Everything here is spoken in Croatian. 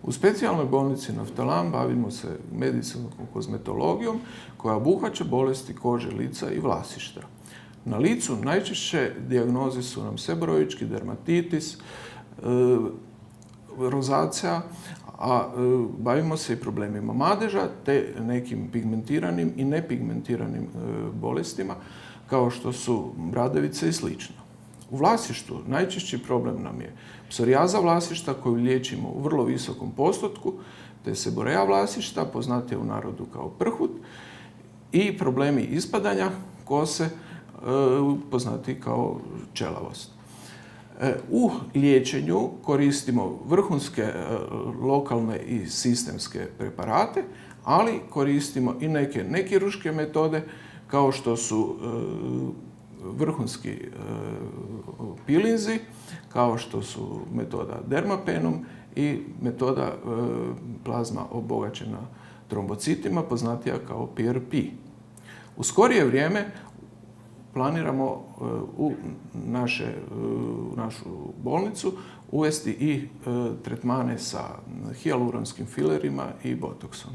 U specijalnoj bolnici Naftalan bavimo se medicinskom kozmetologijom koja obuhvaća bolesti kože, lica i vlasišta. Na licu najčešće dijagnoze su nam seboroički dermatitis, rozacija, a bavimo se i problemima madeža te nekim pigmentiranim i nepigmentiranim bolestima kao što su bradavice i sl. U vlasištu najčešći problem nam je psorijaza vlasišta koju liječimo u vrlo visokom postotku, te seborea vlasišta, poznatija u narodu kao prhut, i problemi ispadanja kose, poznati kao ćelavost. U liječenju koristimo vrhunske lokalne i sistemske preparate, ali koristimo i neke nekirurške metode kao što su vrhunski pilinzi, kao što su metoda dermapenum i metoda plazma obogaćena trombocitima, poznatija kao PRP. U skorije vrijeme planiramo u našu bolnicu uvesti i tretmane sa hijaluronskim filerima i botoksom.